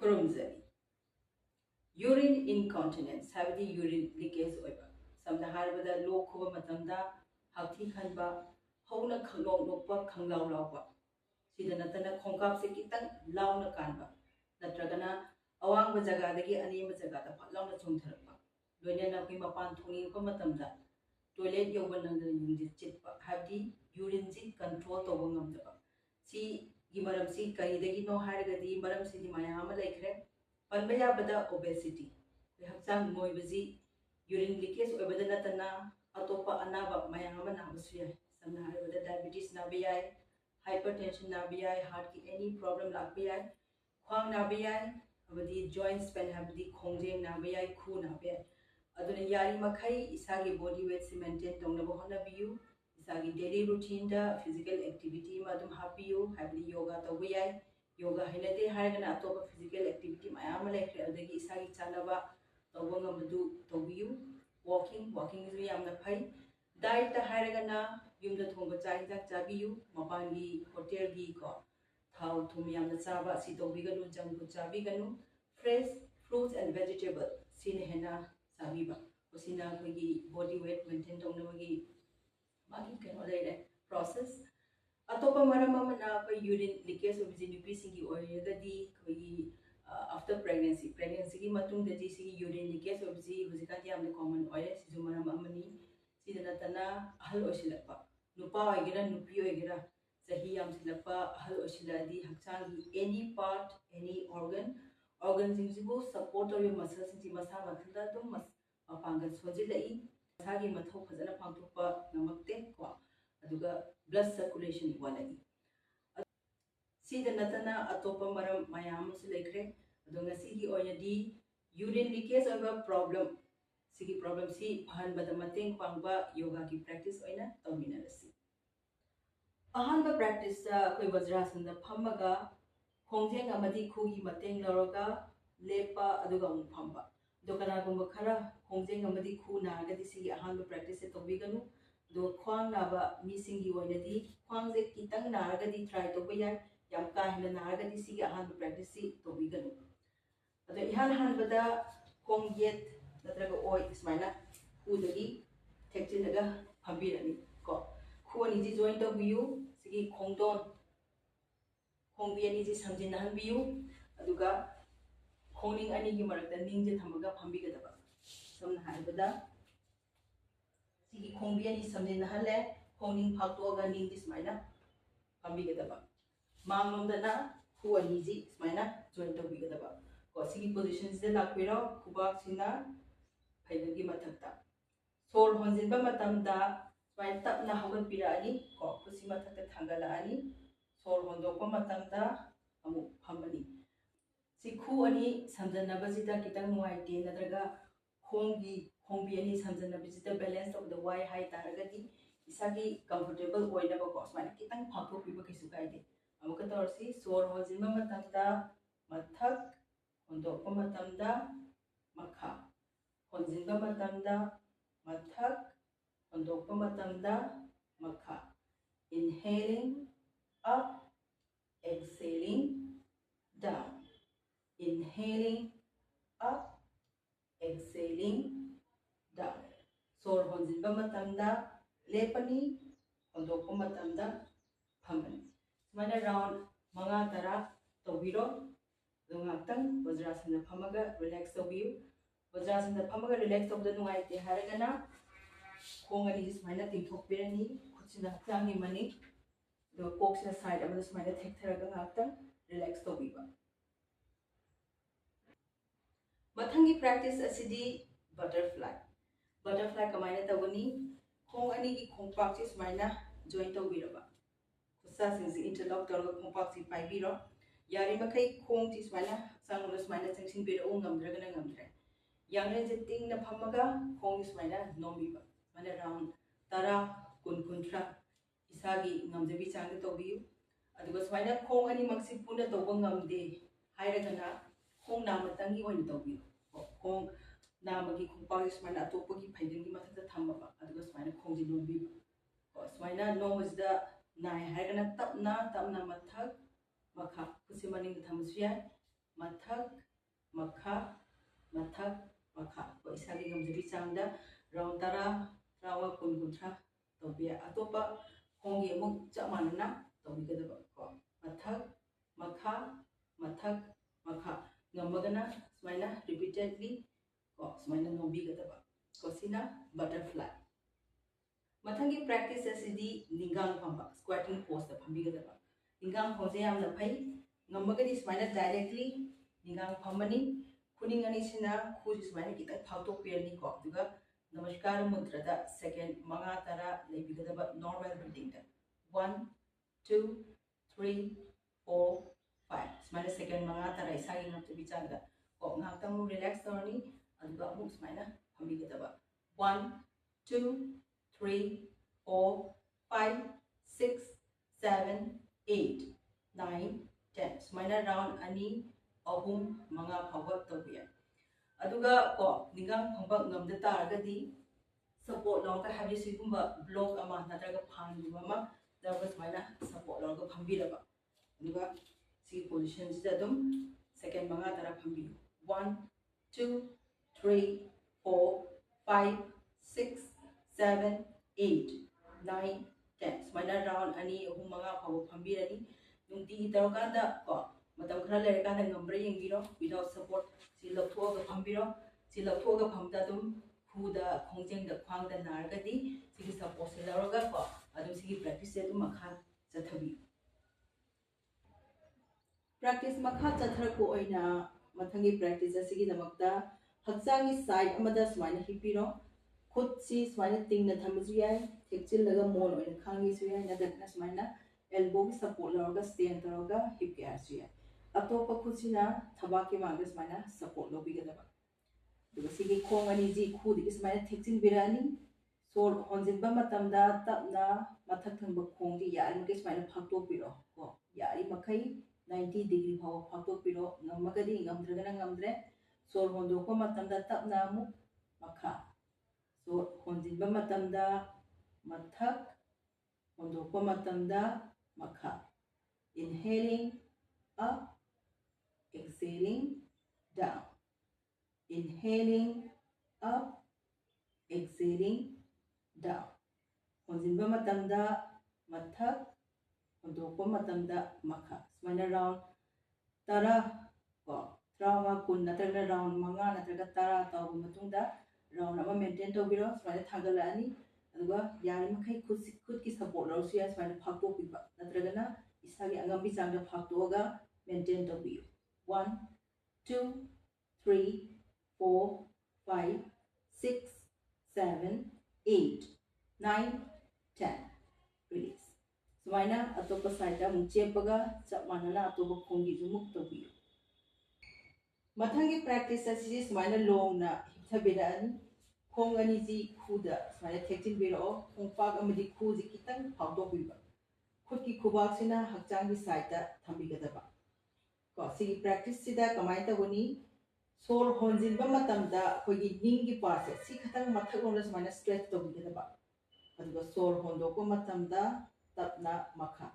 खुरुमजरी urine incontinence है urine leakage समना हारबदा लोक खुब मतमदा हाथी खनबा हौना खंगलोक लोकपा खंगलाव लावबा सिदा नतना खोंकाप से कितन लावना कानबा नत्रगना अवांग जगह अनेम जगह फलावना चोंथरपा लोइना कोई मपान थोंगिंगपा मतमदा टॉयलेट यौब नंगदन युंगदि चितपा है यूरिन जी कंट्रोल तौब ngamdaba सी गी मरम सी करीदगी नो हारगदी मरम सी दी मयाम लेखरे पनबा याबदा ओबेसिटी हक्चांग नोइबजी यूरिन लीकेज ओबदा नतना अतोपा अनाबा मयाम नाबसु याय समना हारबदा डायबिटीज नाबा याय हाइपरटेंशन नाबा याय हार्ट की एनी प्रॉब्लम लाबा याय ख्वांग नाबा याय अबदी जॉइंट्स पेन हाबदी खोंगजेंग नाबा याय खु नाबा याय अदुना यारी मखै इसागी बॉडी वेट से मेंटेन तौनबा होनाबियु इसागी डेली रूटीन दा फिजिकल एक्टिविटी मा दुम हापियु हाबदी योगा तौबा याय योगा हैनदे हारगना अतोपा फिजिकल एक्टिविटी मयाम लेखरे अदगी इसागी चानबा तौबा ngambadu तौबियु वॉकिंग इज यामना फै डाइट ता हारगना युमदा थोंबा चाइजाक चाबियु मपांगी होटल गी को थाउ थुम यामना चाबा सि तौबिगनु जंक फूड चाबिगनु फ्रेश फ्रूट्स एंड वेजिटेबल सिन हेना चाबीबा उसिना कोई बॉडी वेट मेंटेन तौनबगी मागी कनो लेरे प्रोसेस अतोपा मरम अमना कोई यूरिन लीकेज ओबिजि नुपी सिंगी ओयगदी कोई आफ्टर प्रेगनेंसी की मतुंग दजी सी यूरिन लीकेज ओबिजि हुजिका यामने कॉमन ओये सिजु मरम अमनी सिदना तना अहल ओसिलपा नुपा ओयगेरा नुपी ओयगेरा सही याम सिलपा अहल ओसिलादी हक्चांगी एनी पार्ट एनी organ सिंजिबु सपोर्ट और मसल सिंजि मसा मथुदा तुम पांगन सोजिलई मसागी मथौ फजना पांगथोपा नमक्ते को अदुगा ब्लड सर्कुलेशन वालाई सिदा नतना अतोपा मरम मयाम सु लेखरे अदुगा सिगी ओयनदी यूरिन लीकेज ओबा प्रॉब्लम सी फहन बद मतेंग पांगबा योगा की प्रैक्टिस ओइना तौमिनरसी अहानबा प्रैक्टिस कोई वज्रासन दा फमगा खोंजेंग अमदी खुगी मतेंग लरोगा लेपा अदुगा उम फंबा दोकनागुंबा खरा खोंजेंग अमदी खु नागदी सिगी अहानबा प्रैक्टिस से तौबिगनु दो ख्वांग नाबा मीसिंगी ओइनदी ख्वांग जे कितंग नारगदी ट्राई तौबा याय याम का हेना नारगदी सिगी अहानबा प्रैक्टिस सी तौबिगनु अदो इहान हानबदा खोंग येत नत्रगा ओय स्माइना खुदगी थेक्चिनगा फंबिरनी को खुअनी जी जॉइन तौबियु सिगी खोंगदोन खोंबी अनी जी समजिन हनबियु अदुगा खोंनिंग अनी की मरकता निंग जे थमगा फंबिगदबा समना हायबदा सिगी खोंबी अनी समजिन हले खोंनिंग फाक्तोगा निंग जी स्माइना फंबिगदबा मांगलोंदना खु अनी जी स्माइना जॉइन तौबिगदबा को सिगी पोजीशन से लाकपिरो खुबाक सिना फैगगी मथकता सोर होंजिनबा मतमदा स्माइन तपना हगत पिरानी को खुसी मथकता थांगलानी सोर होंदोकपा मतमदा अमु फमनी सिखु अनी समजनबजिदा कितंग नुआइते नद्रगा खोंबी अनी समजनबजिदा बैलेंस ऑफ द वाई हाई तारगदी इसागी कंफर्टेबल ओइनबा को स्माइन कितंग फाक्तो पिबा किसु काइदे अमुका तौरसी सोर होजिनबा मतमदा मथक होंदोकपा मतमदा मखा होजिनबा मतमदा मथक होंदोकपा मतमदा मखा inhaling up exhaling down inhaling up exhaling down सोर होंजिनबा मतमदा लेपनी होंदोकपा मतमदा फमनी सुमाइना राउंड मंगा तरा तौबिरो दुंगाक्तंग वज्रासन फमगा रिलैक्स तौबियु वज्रासन फमगा रिलैक्स तौबदा नुंगाइते हारगना खोंगनी जी सुमाइना तिंथोकपिरनी खुचिना हक्चांगी मनी दो कोक्सिना साइड अमदा सुमाइना थेक्थरगा गाक्तंग रिलैक्स तौबिबा मथंगी प्रैक्टिस असिदी बटरफ्लाई कमाइना तौगनी खोंग अनी की खोंगपाक से सुमाइना जॉइन तौबिरबा खुसा सिंजी इंटरलॉक तौरगा खोंगपाक से पाइबिरो यारी मखै खोंग जी सुमाइना सांगलो सुमाइना चंगसिन बिरो ngamdragana ngamdre यांगले जे तिंगना फमगा खोंग सुमाइना नोमिबा माने राउंड तरा कुन इसागी ngamjabi चांग तौबियु अदुगा सुमाइना खोंग अनी मक्सि पुना तौबा ngamde हाइरगना खोंग नामतंगी ओइन तौबियु खोंग नामगी खोंगपाक सुमाइना अतोपगी फैदंगी मथकता थमबा अदुगा सुमाइना खोंगजी नोबिबा सुमाइना नोमजदा नाय हाइरगना तपना मथक मखा खुसी मनिंग थमसु याय mathak makha mathak makha ko isagi ngamjabi changda round tara rawa kun kunthra tawbiya atopa hongi amuk chamanana tawbigadaba ko mathak makha mathak makha ngamagana smaina repeatedly ko smaina ngombigadaba ko sina butterfly matangi practice asidi ningang phamba squatting pose da phambigadaba ningang pose yamna phai ngamagani smaina directly ningang phambani kuning ani sina khuji smaina kita phautok perni ko duga namaskar mudra da second manga tara leibigadaba normal breathing da 1 2 3 4 5 smaina second manga tara isagi ngam to bichanga ko ngaktam relax torni aduga amuk smaina phambigadaba 1 2 3 4 5 6 7 8 9 10 smaina round ani ahum manga phawa tawbiya aduga ko ningang phamba ngamda taragadi support longa habi sigumba block ama natraga phan guma daga smaina support longa phambiraba aduga si position sida dum second manga tara phambi 1 2 3 4 5 6 7 8 9 10 smaina round ani ahum manga phawa phambirani nungti tarokanda ko matam khara lere kanda ngambre yengbiro without support si lakthoga phambiro si lakthoga phamda dum khuda khongjeng da khwang da nargadi sigi support se laroga ko adum sigi practice se dum makha chathabi practice makha chathar ko oina mathangi practice asigi damakta haksangi side amada smaina hipiro khud si smaina tingna thamju yai thekchil laga mol oina khangi su yai nadatna smaina elbow ki support laroga stand taroga hip ke asu yai atopa khusina thabaki mangda smaina support lobigadaba duga sigi khong ani ji khudi ki smaina thekchil birani sor honjinba matamda tapna mathak thangba khongdi yari mke smaina phakto piro ko yari makai 90 degree phaw phakto piro ngamagadi ngamdragana ngamdre sor hondo ko matamda tapna mu makha sor honjinba matamda mathak hondo ko matamda makha inhaling up exhaling down inhaling up exhaling down honjinba matamda mathak hondokpa matamda makha smaina round tara ko trauma kun natraga round manga natraga tara taw matungda round ama maintain tobiro smaina thagala ani aduga yari makai khud ki support lawsu ya smaina phakto piba natraga na isagi angambi changda phaktoga maintain tobiyo 1 2 3 4 5 6 7 8 9 10 release smaina atopa side da mungchepaga chapmanana atopa khongi jumuk tobiyo mathangi practice asi smaina long na hipthabira ani khong ani ji khuda smaina thekchin biro khongpak amadi khuji kitang phawdo biba khudki khubak sina hakchang gi side da thambigadaba ko sigi practice sida kamai tawani sor honjinba matamda khogi ningi part si khatang mathak lona smaina stretch tobigadaba aduga sor hondoko matamda tapna makha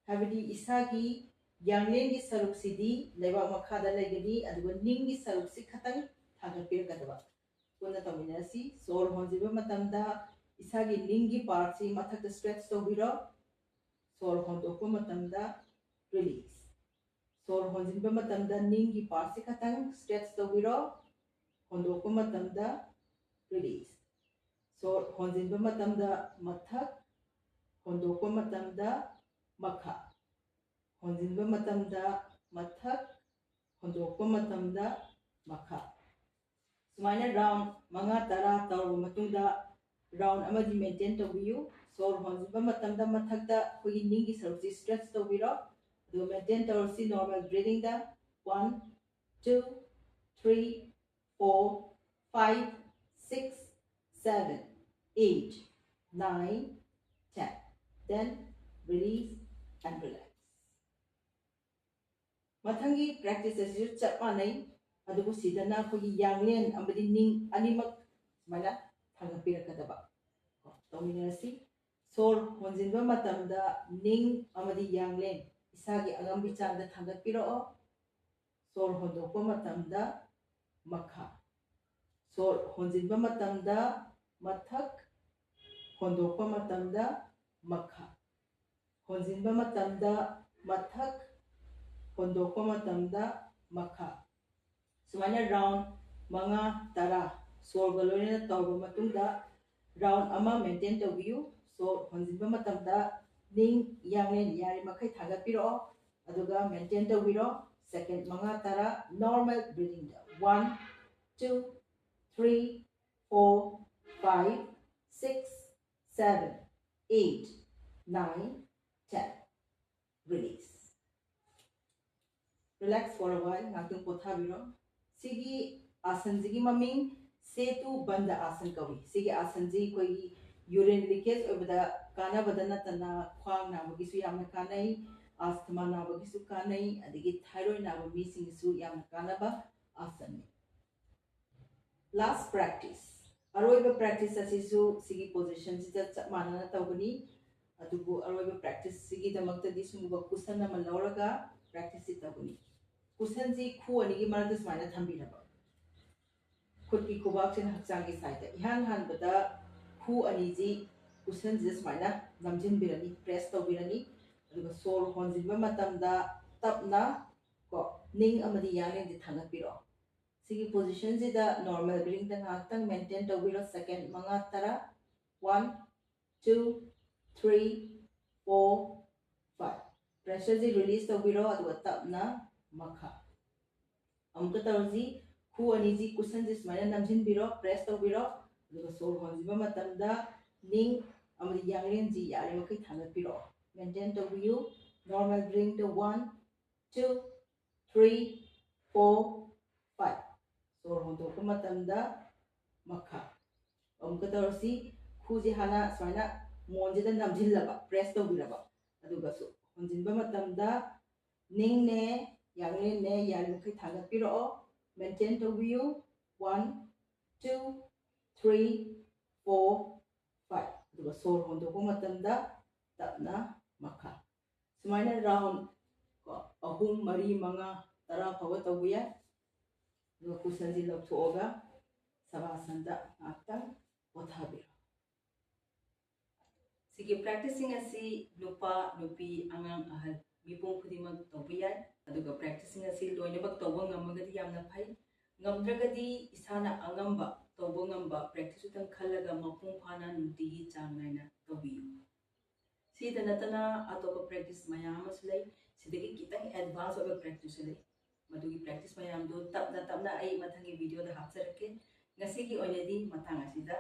habidi isagi yanglengi saruk sidi leba makha da legadi aduga ningi saruk si khatang thagapir kadaba kona taminasi sor honjiba matamda isagi ningi part si mathak da stretch tobiro sor hondoko matamda release sor honjiba matamda ningi part si khatang stretch tobiro hondoko matamda release sor honjinba matamda mathak hondokpa matamda makha honjinba matamda mathak hondokpa matamda makha smaina round manga tara tawba matungda round amadi maintain tobiyu sor honjinba matamda mathakda khogi ningi sarukji stretch tobiro do maintain tawsi normal breathing da 1 2 3 4 5 6 7 8 9 10 then release and relax mathangi practice as you chapmanai adugu sidana khogi yanglen amadi ning animak mana thangapira kadaba tominasi sor honjinba matamda ning amadi yanglen isagi agambi changda thangapiro सोर होंदोकपा मतमदा मखा सोर होंजिनबा मतमदा मथक होंदोकपा मतमदा मखा होंजिनबा मतमदा मथक होंदोकपा मतमदा मखा सुमाइना round मंगा तरा सोर गलोइना तौबा मतुंगदा round अमा मेंटेन तौबियु सोर होंजिनबा मतमदा निंग यांगलेन यारि मखै थागपिरो अदुगा मेंटेन तौबिरो सेकंड मंगा तरा normal breathing 1 2 3 4 5 6 7 8 9 10 release relax for a while ngakung pothabiro sigi आसन जी ममिंग सेतु बंद आसन कवि सिगे आसन जी कोई यूरिन लीकेज ओबदा काना बदना तना ख्वांग नाबगी सु यामना कानै आस्थमा नाबगी सु कानै अदिगी थायराइड नाब मीसिंग सु यामना कानाबा आसन लास्ट प्रैक्टिस अरोइबा प्रैक्टिस असिसु सिगी पोजीशन सिदा चप मानना तौगनी अदुगु अरोइबा प्रैक्टिस सिगी दमकता दिसुमुबा कुशन नम लौरगा प्रैक्टिस तौगनी कुशन जी खु अनिगी मरदस माइना थंबिरबा खुद की खुबाक से हक्चांग की साइड इहान हान बता खु अनिजी कुशन जिस माइना नमजिन बिरनी प्रेस तो बिरनी अदुगा सोर होंजिन मतमदा तपना को निंग अमदी याने दि थांगत बिरो सिगी पोजीशन जिदा नॉर्मल ब्रीदिंग ता ngakhtang मेंटेन तो बिरो सेकंड मंगा तरा 1 2 3 4 5 प्रेशर जी रिलीज तो बिरो अदुगा तपना मखा अमका तौजी खु अनिजी कुशन जिस माइना नमजिन बिरो प्रेस तो बिरो अदुगा सोर होंजिबा मतमदा निंग अमदी यांगलेन जी यारे मखै थांगत बिरो मेंटेन तो बियु नॉर्मल ब्रीदिंग तो 1 2 3 4 5 सोर होंदोकपा मतमदा मखा अमका तौरसी खुजी हाना स्वाइना मोंजिदा नमजिलबा प्रेस तो बिरबा अदुगा सो होंजिनबा मतमदा निंग ने यांगलेन ने यारे मखै थांगत बिरो मेंटेन तो व्यू 1 2 3 4 5 दुगा सोर होंदोकपा मतमदा तपना मखा सुमाइना राउंड को अहुम मरी मंगा तरा फवा तौबिया दुगा कुशन जी लौथोगा सवासनदा आक्ता पोथाबिरो सिगे प्रैक्टिसिंग असी नुपा नुपी अंगांग अहल मिपुं खुदिमक तौबिया अदुगा प्रैक्टिसिंग असी लोइनबक तौबा ngamagadi yamna phai ngamdragadi isana angamba tauba ngamba practice utang khalaga mapung phana nutigi changnaina taubiyu sida natana atopa practice mayam asulai sidagi kitang advance oba practice lei madugi practice mayam do tapna ai mathangi video da hapsarake ngasigi oinedi matang asida